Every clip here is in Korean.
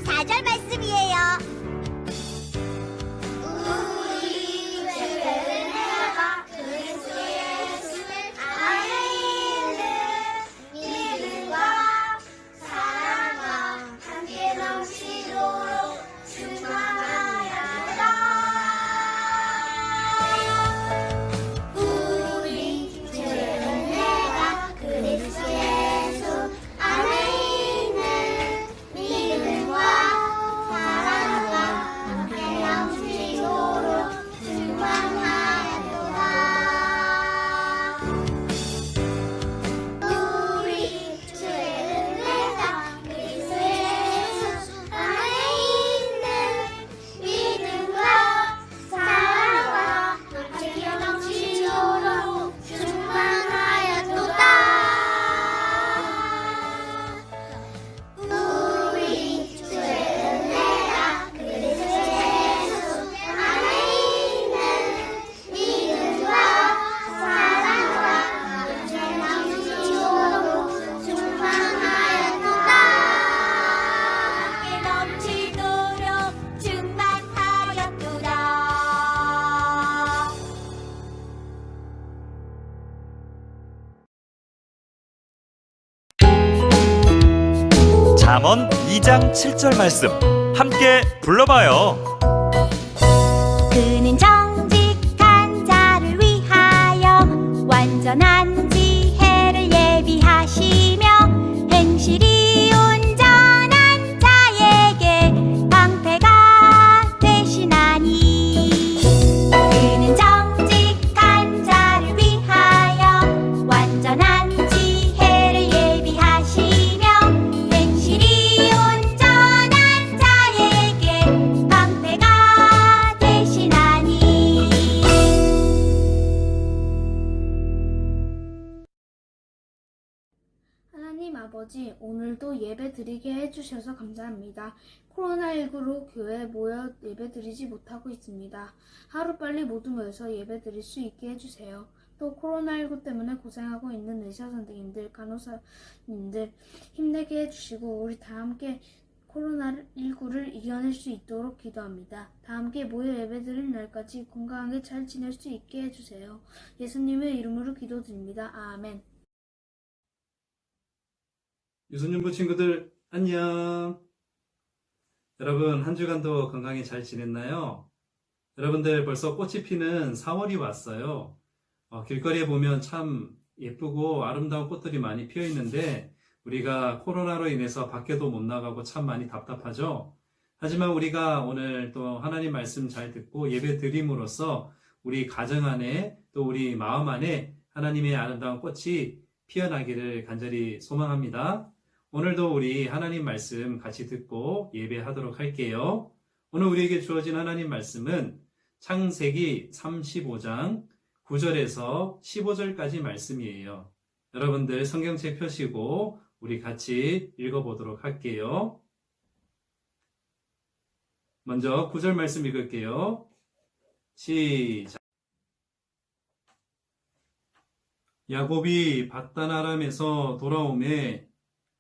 34절 말씀이에요. 우리 죄를 내가 그리스도 예수 안에 있는 믿음과 사랑과 함께 넘치도록 충만하였다. 우리 죄를 내가 그리스도 예수 안에 있는 믿음과 사랑과 함께 넘치도록 충만하였도다. 우리 죄를 내가 그리스도 예수 안에 있는 믿음과 사랑과 함께 넘치도록 충만하였도다. 우리 죄를 내가 그리스도 예수 안에 있는 믿음과 사랑과 함께 넘치도록 충만하였도다. 함께 넘치도록 충만하였도다. 잠언 2장 7절 말씀 함께 불러봐요. 그는 정직한 자를 위하여 완전한 지혜를 예비하시며 행실이 온전한 자에게 방패가 되시나니. 그는 정직한 자를 위하여 완전한 지혜를 예비하시며 행실이 온전한 자에게 방패가 되시나니. 하나님 아버지, 오늘도 예배 드리게 해주셔서 감사합니다. 코로나19로 교회에 모여 예배 드리지 못하고 있습니다. 하루빨리 모두 모여서 예배 드릴 수 있게 해주세요. 또 코로나19 때문에 고생하고 있는 의사 선생님들, 간호사님들 힘내게 해주시고 우리 다 함께 코로나19를 이겨낼 수 있도록 기도합니다. 다 함께 모여 예배 드릴 날까지 건강하게 잘 지낼 수 있게 해주세요. 예수님의 이름으로 기도드립니다. 아멘. 유선윤부 친구들 안녕. 여러분 한 주간도 건강히 잘 지냈나요? 여러분들 벌써 꽃이 피는 4월이 왔어요. 길거리에 보면 참 예쁘고 아름다운 꽃들이 많이 피어 있는데 우리가 코로나로 인해서 밖에도 못 나가고 참 많이 답답하죠. 하지만 우리가 오늘 또 하나님 말씀 잘 듣고 예배 드림으로써 우리 가정 안에 또 우리 마음 안에 하나님의 아름다운 꽃이 피어나기를 간절히 소망합니다. 오늘도 우리 하나님 말씀 같이 듣고 예배하도록 할게요. 오늘 우리에게 주어진 하나님 말씀은 창세기 35장 9절에서 15절까지 말씀이에요. 여러분들 성경책 펴시고 우리 같이 읽어보도록 할게요. 먼저 9절 말씀 읽을게요. 시작. 야곱이 밧단 아람에서 돌아오매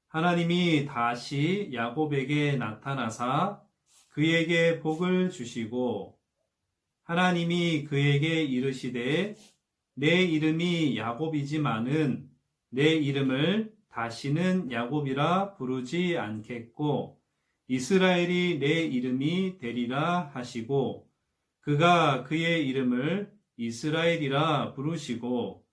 하나님이 다시 야곱에게 나타나사 그에게 복을 주시고 하나님이 그에게 이르시되 내 이름이 야곱이지만은 내 이름을 다시는 야곱이라 부르지 않겠고 이스라엘이 내 이름이 되리라 하시고 그가 그의 이름을 이스라엘이라 부르시고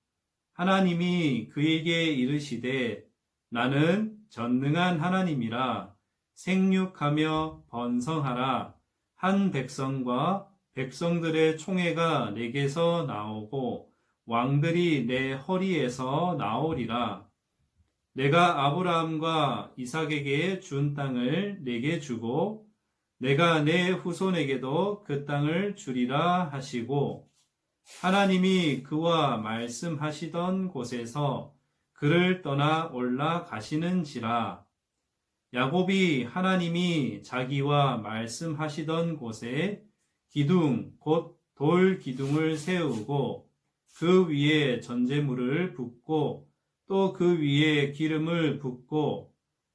하나님이 그에게 이르시되 나는 전능한 하나님이라 생육하며 번성하라 한 백성과 백성들의 총회가 내게서 나오고 왕들이 내 허리에서 나오리라. 내가 아브라함과 이삭에게 준 땅을 내게 주고 내가 내 후손에게도 그 땅을 주리라 하시고 하나님이 그와 말씀하시던 곳에서 그를 떠나 올라가시는지라. 야곱이 하나님이 자기와 말씀하시던 곳에 기둥 곧 돌 기둥을 세우고 그 위에 전제물을 붓고 또 그 위에 기름을 붓고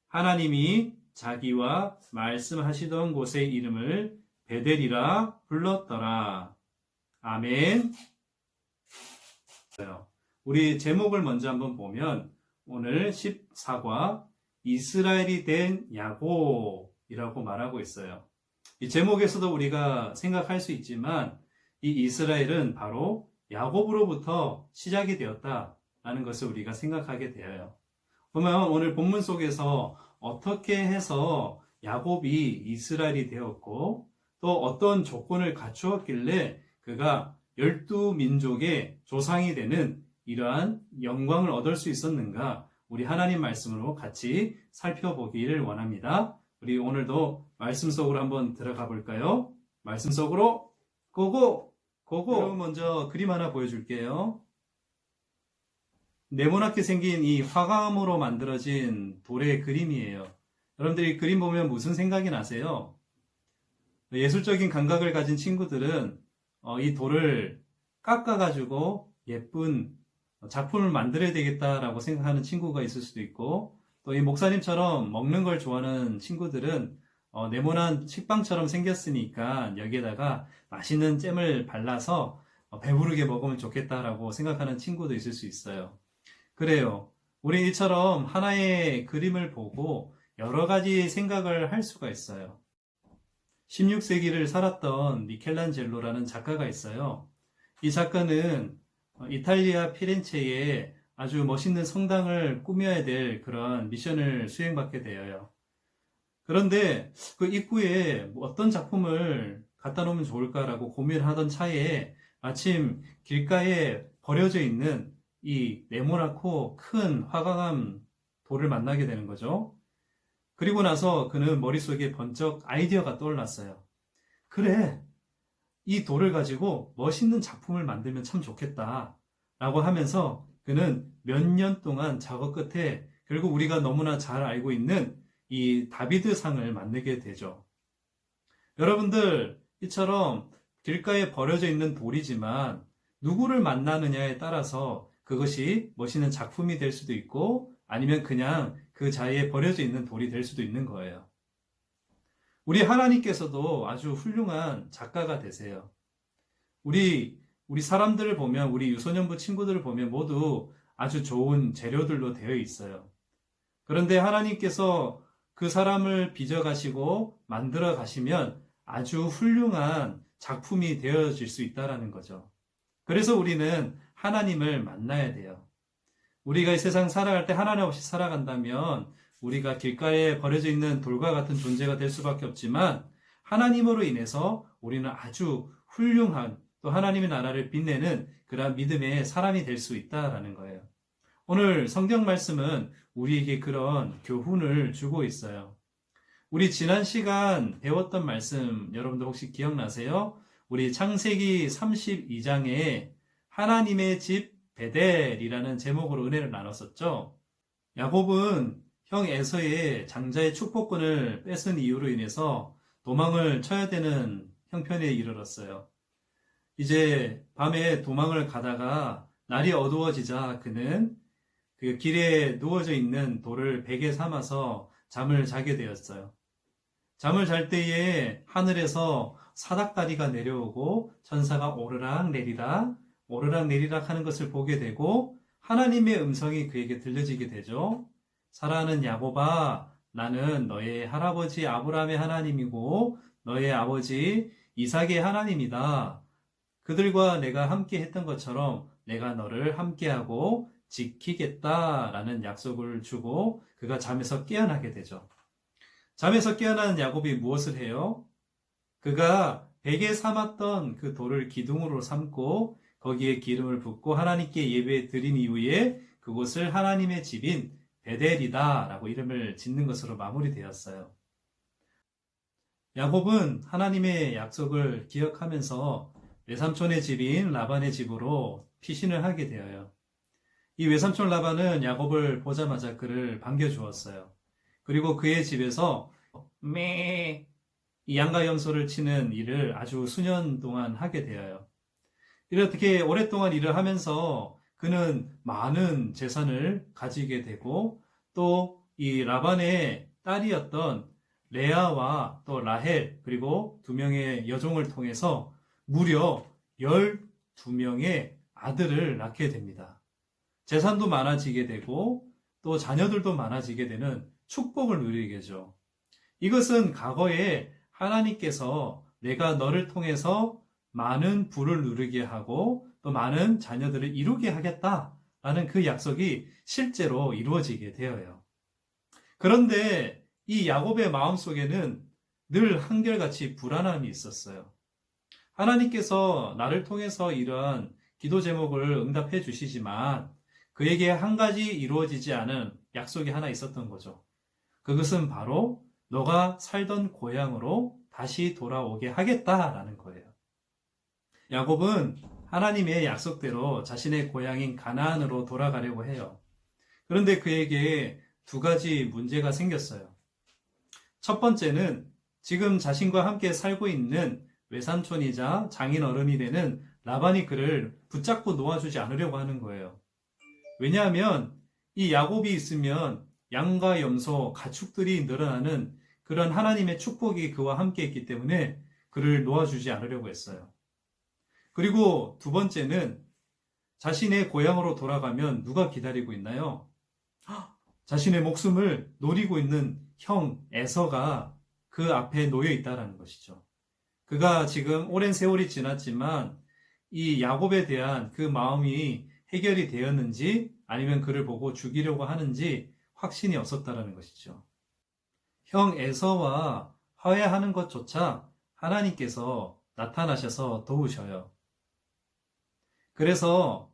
하나님이 자기와 말씀하시던 곳의 이름을 베델이라 불렀더라. 아멘. 우리 제목을 먼저 한번 보면 오늘 14과 이스라엘이 된 야곱이라고 말하고 있어요. 이 제목에서도 우리가 생각할 수 있지만 이 이스라엘은 바로 야곱으로부터 시작이 되었다라는 것을 우리가 생각하게 되어요. 보면 오늘 본문 속에서 어떻게 해서 야곱이 이스라엘이 되었고 또 어떤 조건을 갖추었길래 그가 12민족의 조상이 되는 이러한 영광을 얻을 수 있었는가, 우리 하나님 말씀으로 같이 살펴보기를 원합니다. 우리 오늘도 말씀 속으로 한번 들어가 볼까요? 말씀 속으로 고고! 그럼 먼저 그림 하나 보여줄게요. 네모나게 생긴 이 화감으로 만들어진 돌의 그림이에요. 여러분들이 그림 보면 무슨 생각이 나세요? 예술적인 감각을 가진 친구들은 이 돌을 깎아가지고 예쁜 작품을 만들어야 되겠다라고 생각하는 친구가 있을 수도 있고, 또 이 목사님처럼 먹는 걸 좋아하는 친구들은 네모난 식빵처럼 생겼으니까 여기에다가 맛있는 잼을 발라서 배부르게 먹으면 좋겠다라고 생각하는 친구도 있을 수 있어요. 그래요. 우리 이처럼 하나의 그림을 보고 여러 가지 생각을 할 수가 있어요. 16세기를 살았던 미켈란젤로라는 작가가 있어요. 이 작가는 이탈리아 피렌체에 아주 멋있는 성당을 꾸며야 될 그런 미션을 수행받게 되어요. 그런데 그 입구에 어떤 작품을 갖다 놓으면 좋을까라고 고민하던 차에 마침 길가에 버려져 있는 이 네모나고 큰 화강암 돌을 만나게 되는 거죠. 그리고 나서 그는 머릿속에 번쩍 아이디어가 떠올랐어요. 그래, 이 돌을 가지고 멋있는 작품을 만들면 참 좋겠다 라고 하면서 그는 몇 년 동안 작업 끝에 결국 우리가 너무나 잘 알고 있는 이 다비드상을 만들게 되죠. 여러분들, 이처럼 길가에 버려져 있는 돌이지만 누구를 만나느냐에 따라서 그것이 멋있는 작품이 될 수도 있고 아니면 그냥 그 자리에 버려져 있는 돌이 될 수도 있는 거예요. 우리 하나님께서도 아주 훌륭한 작가가 되세요. 우리 사람들을 보면, 우리 유소년부 친구들을 보면 모두 아주 좋은 재료들로 되어 있어요. 그런데 하나님께서 그 사람을 빚어가시고 만들어 가시면 아주 훌륭한 작품이 되어질 수 있다는 거죠. 그래서 우리는 하나님을 만나야 돼요. 우리가 이 세상 살아갈 때 하나님 없이 살아간다면 우리가 길가에 버려져 있는 돌과 같은 존재가 될 수밖에 없지만 하나님으로 인해서 우리는 아주 훌륭한, 또 하나님의 나라를 빛내는 그러한 믿음의 사람이 될 수 있다라는 거예요. 오늘 성경 말씀은 우리에게 그런 교훈을 주고 있어요. 우리 지난 시간 배웠던 말씀 여러분들 혹시 기억나세요? 우리 창세기 32장에 하나님의 집 베델이라는 제목으로 은혜를 나눴었죠. 야곱은 형 에서의 장자의 축복권을 뺏은 이유로 인해서 도망을 쳐야 되는 형편에 이르렀어요. 이제 밤에 도망을 가다가 날이 어두워지자 그는 그 길에 누워져 있는 돌을 베개 삼아서 잠을 자게 되었어요. 잠을 잘 때에 하늘에서 사닥다리가 내려오고 천사가 오르락 내리락 하는 것을 보게 되고 하나님의 음성이 그에게 들려지게 되죠. 사랑하는 야곱아, 나는 너의 할아버지 아브라함의 하나님이고 너의 아버지 이삭의 하나님이다. 그들과 내가 함께 했던 것처럼 내가 너를 함께하고 지키겠다라는 약속을 주고 그가 잠에서 깨어나게 되죠. 잠에서 깨어난 야곱이 무엇을 해요? 그가 베개 삼았던 그 돌을 기둥으로 삼고 거기에 기름을 붓고 하나님께 예배 드린 이후에 그곳을 하나님의 집인 베델이다 라고 이름을 짓는 것으로 마무리되었어요. 야곱은 하나님의 약속을 기억하면서 외삼촌의 집인 라반의 집으로 피신을 하게 되어요. 이 외삼촌 라반은 야곱을 보자마자 그를 반겨주었어요. 그리고 그의 집에서 이 양가염소를 치는 일을 아주 수년 동안 하게 되어요. 이렇게 오랫동안 일을 하면서 그는 많은 재산을 가지게 되고 또 이 라반의 딸이었던 레아와 또 라헬 그리고 2명의 여종을 통해서 무려 12명의 아들을 낳게 됩니다. 재산도 많아지게 되고 또 자녀들도 많아지게 되는 축복을 누리게 되죠. 이것은 과거에 하나님께서 내가 너를 통해서 많은 부를 누리게 하고 또 많은 자녀들을 이루게 하겠다라는 그 약속이 실제로 이루어지게 되어요. 그런데 이 야곱의 마음속에는 늘 한결같이 불안함이 있었어요. 하나님께서 나를 통해서 이러한 기도 제목을 응답해 주시지만 그에게 한 가지 이루어지지 않은 약속이 하나 있었던 거죠. 그것은 바로 너가 살던 고향으로 다시 돌아오게 하겠다라는 거예요. 야곱은 하나님의 약속대로 자신의 고향인 가나안으로 돌아가려고 해요. 그런데 그에게 2가지 문제가 생겼어요. 첫 번째는 지금 자신과 함께 살고 있는 외삼촌이자 장인어른이 되는 라반이 그를 붙잡고 놓아주지 않으려고 하는 거예요. 왜냐하면 이 야곱이 있으면 양과 염소, 가축들이 늘어나는 그런 하나님의 축복이 그와 함께 있기 때문에 그를 놓아주지 않으려고 했어요. 그리고 2번째는 자신의 고향으로 돌아가면 누가 기다리고 있나요? 자신의 목숨을 노리고 있는 형 에서가 그 앞에 놓여 있다는 것이죠. 그가 지금 오랜 세월이 지났지만 이 야곱에 대한 그 마음이 해결이 되었는지 아니면 그를 보고 죽이려고 하는지 확신이 없었다는 것이죠. 형 에서와 화해하는 것조차 하나님께서 나타나셔서 도우셔요. 그래서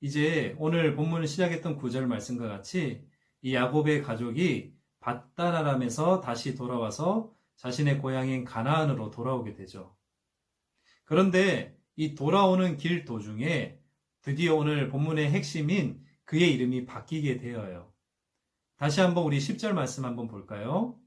이제 오늘 본문을 시작했던 9절 말씀과 같이 이 야곱의 가족이 밧단-아람에서 다시 돌아와서 자신의 고향인 가나안으로 돌아오게 되죠. 그런데 이 돌아오는 길 도중에 드디어 오늘 본문의 핵심인 그의 이름이 바뀌게 되어요. 다시 한번 우리 10절 말씀 한번 볼까요?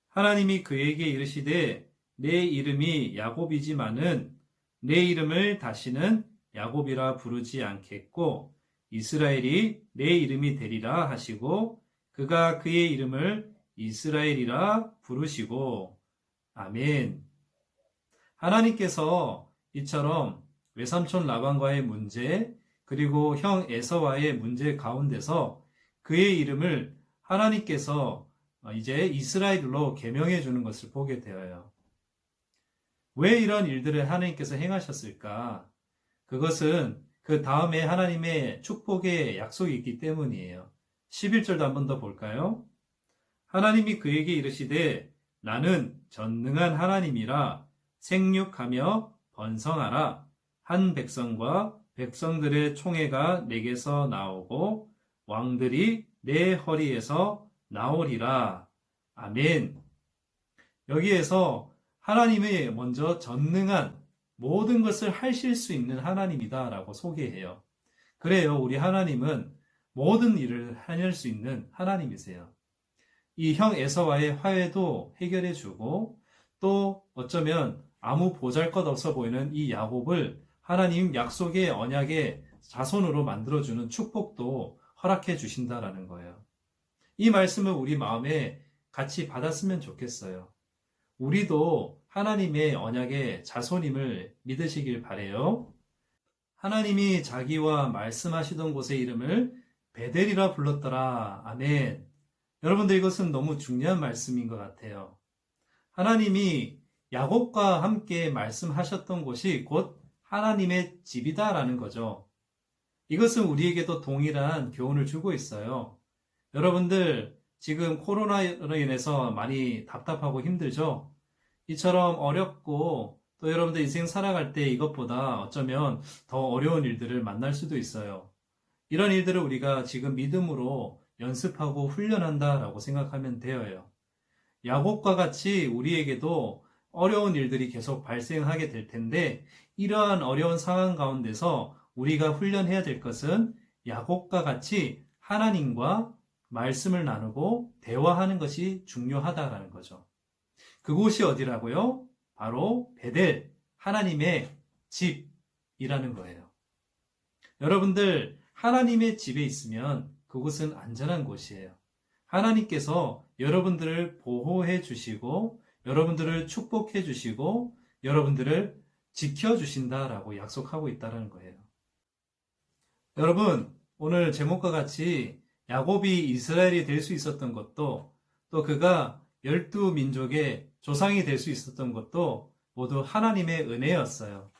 하나님이 그에게 이르시되 내 이름이 야곱이지만은 내 이름을 다시는 야곱이라 부르지 않겠고 이스라엘이 내 이름이 되리라 하시고 그가 그의 이름을 이스라엘이라 부르시고 아멘. 하나님께서 이처럼 외삼촌 라반과의 문제 그리고 형 에서와의 문제 가운데서 그의 이름을 하나님께서 이제 이스라엘로 계명해 주는 것을 보게 되어요. 왜 이런 일들을 하나님께서 행하셨을까? 그것은 그 다음에 하나님의 축복의 약속이 있기 때문이에요. 11절도 한 번 더 볼까요? 하나님이 그에게 이르시되 나는 전능한 하나님이라 생육하며 번성하라. 한 백성과 백성들의 총회가 내게서 나오고 왕들이 내 허리에서 나오리라. 아멘. 여기에서 하나님이 먼저 전능한 모든 것을 하실 수 있는 하나님이다 라고 소개해요. 그래요. 우리 하나님은 모든 일을 해낼 수 있는 하나님이세요. 이 형 에서와의 화해도 해결해 주고 또 어쩌면 아무 보잘것없어 보이는 이 야곱을 하나님 약속의 언약의 자손으로 만들어주는 축복도 허락해 주신다라는 거예요. 이 말씀을 우리 마음에 같이 받았으면 좋겠어요. 우리도 하나님의 언약의 자손임을 믿으시길 바라요. 하나님이 자기와 말씀하시던 곳의 이름을 베델이라 불렀더라. 아멘. 여러분들 이것은 너무 중요한 말씀인 것 같아요. 하나님이 야곱과 함께 말씀하셨던 곳이 곧 하나님의 집이다라는 거죠. 이것은 우리에게도 동일한 교훈을 주고 있어요. 여러분들 지금 코로나로 인해서 많이 답답하고 힘들죠? 이처럼 어렵고 또 여러분들 인생 살아갈 때 이것보다 어쩌면 더 어려운 일들을 만날 수도 있어요. 이런 일들을 우리가 지금 믿음으로 연습하고 훈련한다라고 생각하면 되어요. 야곱과 같이 우리에게도 어려운 일들이 계속 발생하게 될 텐데 이러한 어려운 상황 가운데서 우리가 훈련해야 될 것은 야곱과 같이 하나님과 말씀을 나누고 대화하는 것이 중요하다라는 거죠. 그곳이 어디라고요? 바로 베델, 하나님의 집이라는 거예요. 여러분들 하나님의 집에 있으면 그곳은 안전한 곳이에요. 하나님께서 여러분들을 보호해 주시고 여러분들을 축복해 주시고 여러분들을 지켜주신다라고 약속하고 있다는 거예요. 여러분, 오늘 제목과 같이 야곱이 이스라엘이 될 수 있었던 것도 또 그가 12민족의 조상이 될 수 있었던 것도 모두 하나님의 은혜였어요.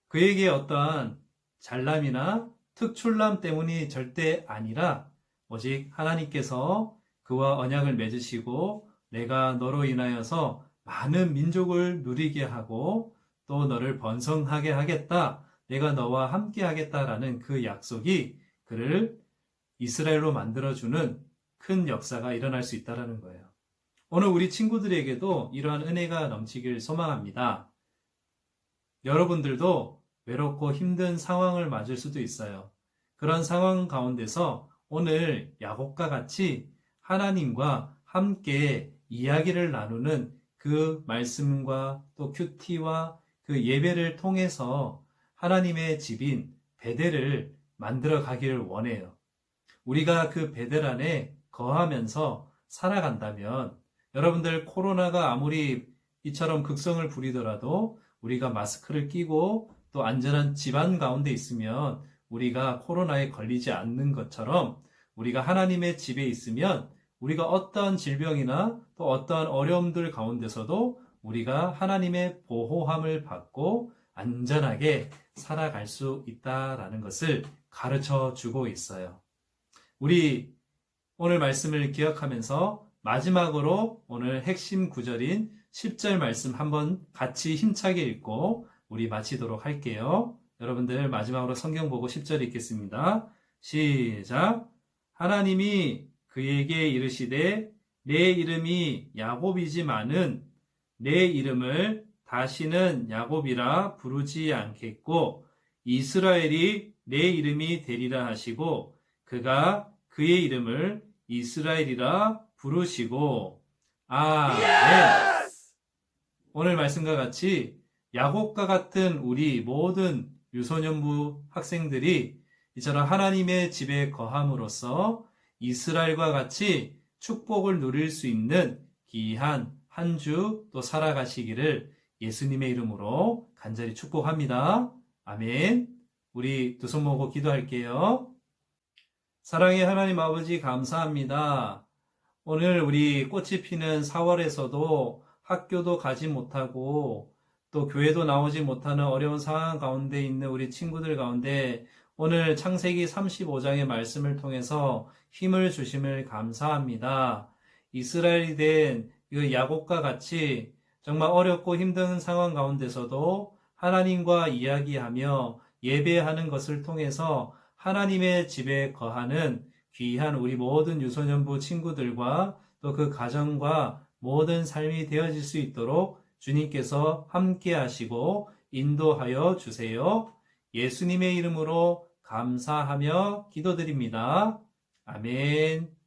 그에게 어떠한 잘남이나 특출남 때문이 절대 아니라 오직 하나님께서 그와 언약을 맺으시고 내가 너로 인하여서 많은 민족을 누리게 하고 또 너를 번성하게 하겠다. 내가 너와 함께 하겠다라는 그 약속이 그를 이스라엘로 만들어주는 큰 역사가 일어날 수 있다는 거예요. 오늘 우리 친구들에게도 이러한 은혜가 넘치길 소망합니다. 여러분들도 외롭고 힘든 상황을 맞을 수도 있어요. 그런 상황 가운데서 오늘 야곱과 같이 하나님과 함께 이야기를 나누는 그 말씀과 또 큐티와 그 예배를 통해서 하나님의 집인 베델을 만들어 가기를 원해요. 우리가 그 베델 안에 거하면서 살아간다면 여러분들 코로나가 아무리 이처럼 극성을 부리더라도 우리가 마스크를 끼고 또 안전한 집안 가운데 있으면 우리가 코로나에 걸리지 않는 것처럼 우리가 하나님의 집에 있으면 우리가 어떠한 질병이나 또 어떠한 어려움들 가운데서도 우리가 하나님의 보호함을 받고 안전하게 살아갈 수 있다라는 것을 가르쳐 주고 있어요. 우리 오늘 말씀을 기억하면서 마지막으로 오늘 핵심 구절인 10절 말씀 한번 같이 힘차게 읽고 우리 마치도록 할게요. 여러분들 마지막으로 성경 보고 10절 읽겠습니다. 시작. 하나님이 그에게 이르시되 내 이름이 야곱이지만은 내 이름을 다시는 야곱이라 부르지 않겠고 이스라엘이 내 이름이 되리라 하시고 그가 그의 이름을 이스라엘이라 부르시고 아멘. 오늘 말씀과 같이 야곱과 같은 우리 모든 유소년부 학생들이 이처럼 하나님의 집에 거함으로써 이스라엘과 같이 축복을 누릴 수 있는 귀한 한 주 또 살아가시기를 예수님의 이름으로 간절히 축복합니다. 아멘. 우리 두 손 모으고 기도할게요. 사랑의 하나님 아버지 감사합니다. 오늘 우리 꽃이 피는 4월에서도 학교도 가지 못하고 또 교회도 나오지 못하는 어려운 상황 가운데 있는 우리 친구들 가운데 오늘 창세기 35장의 말씀을 통해서 힘을 주심을 감사합니다. 이스라엘이 된 그 야곱과 같이 정말 어렵고 힘든 상황 가운데서도 하나님과 이야기하며 예배하는 것을 통해서 하나님의 집에 거하는 귀한 우리 모든 유소년부 친구들과 또 그 가정과 모든 삶이 되어질 수 있도록 주님께서 함께 하시고 인도하여 주세요. 예수님의 이름으로 감사하며 기도드립니다. 아멘.